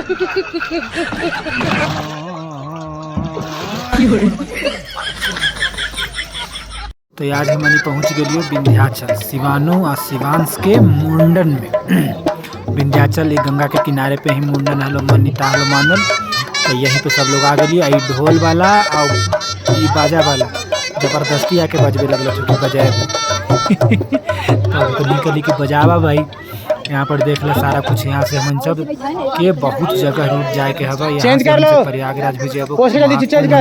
तो आज हमनी पहुँच गए विंध्याचल शिवानु और शिवांश के मुंडन में। विंध्याचल एक गंगा के किनारे पे ही मुंडन हलो मनीता हलो मानल। तो यहीं पे सब लोग आ गए। आई ढोल वाला और ये बाजा वाला जबरदस्ती आके बजबे लगल छुट्टी बजाए। तो कली के बजावा भाई। यहाँ पर देख लो सारा कुछ। यहाँ से हम सब के बहुत जगह रूट जाए के हवा। यहाँ से प्रयागराज भी जाबो।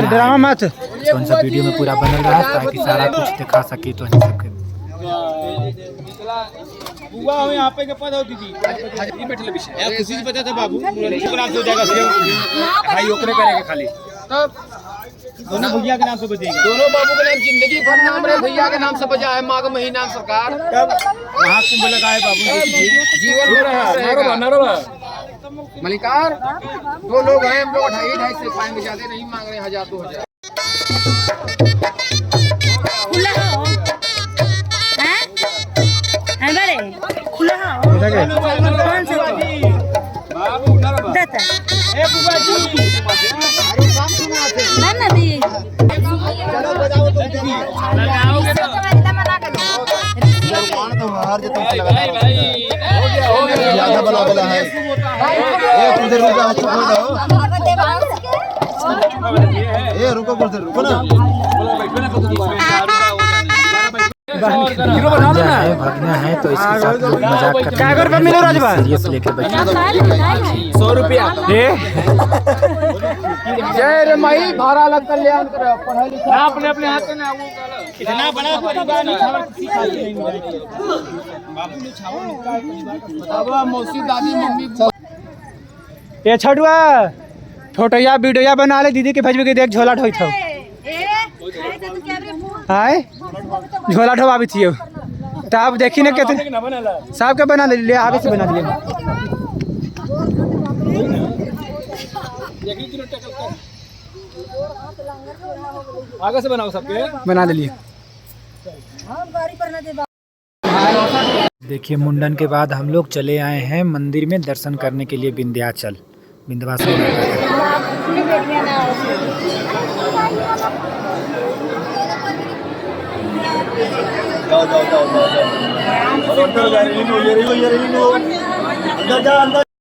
ड्रामा मत कौन सा वीडियो में पूरा बनल रहा ताकि सारा कुछ दिखा सके। तो हम सबके बुआ हो यहाँ पे के पद होती थी ये बैठले विषय यार खुशी से पता था बाबू पूरा नाम से हो जाएगा भाई ओकरे करेगा खाली तब दोनों भैया के नाम से बजेगा। दोनों बाबू के नाम जिंदगी भर नाम रहे भैया के नाम से बजा है। माघ महीना सरकार तब महाकुंभ लगाए बाबू जीवन भर मलिकार। दो लोग हैं हम लोग 2.5 से पाएंगे ज्यादा नहीं मांग रहे 1000 2000। खुला कौन सा बाबू देता ए बुआ जी ना ना दी चलो बजाओ तो लगाओगे तो हर जो तुम लगा हो गया ज्यादा बला बला है। ए कुछ देर रुक जाओ ए रुको कुछ देर रुको ना। भगना है तो इसके साथ लोग मजाक करते हैं। सीरियस लेके बैठे 100 रुपया जय रे माई भाड़ा लग कल्याण करो पढ़ाई लिखा अपने अपने हाथ में ना वो इतना बड़ा परिवार नहीं खबर किसी का नहीं बाबू ने छावा बाबा मौसी दादी मम्मी ये छठुआ फोटोया वीडियोया बना ले दीदी के भेजबे के देख झोला ढोई थो हाय झोला ढोवा भी थियो। तो आप देखी ना कितने सब के बना ले आगे से बना लिए आगे से बनाओ सबके बना ले लिए। देखिए मुंडन के बाद हम लोग चले आए हैं मंदिर में दर्शन करने के लिए विंध्याचल विंध्यवासिनी।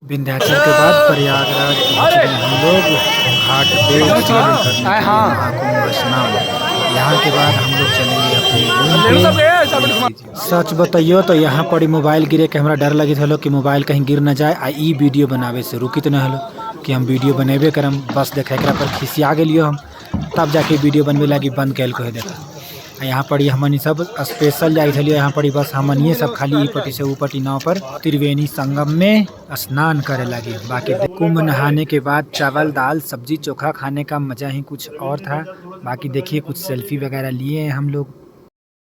विंध्याचल के बाद प्रयागराज हम लोग घाट पे महाकुंभ स्नान। यहाँ के बाद हम लोग चलेंगे अपने। सच बताइयो तो यहाँ पर मोबाइल गिरे के हमरा डर लगी था कि मोबाइल कहीं गिर न जाए। आ ई वीडियो बनावे से रुकी तो न हलो कि हम वीडियो बनेबे करम बस देखे पर खिसिया गेलियो हम तब जाके वीडियो बनवे लगी बंद कैल कह देता। यहाँ पर हमनी सब स्पेशल जाए थे। यहाँ पर बस हमनी सब खाली ई पट्टी से ऊ पट्टी नाव पर त्रिवेणी संगम में स्नान करे लगे। बाकी कुंभ नहाने के बाद चावल दाल सब्जी चोखा खाने का मजा ही कुछ और था। बाकी देखिए कुछ सेल्फी वगैरह लिए हैं हम लोग।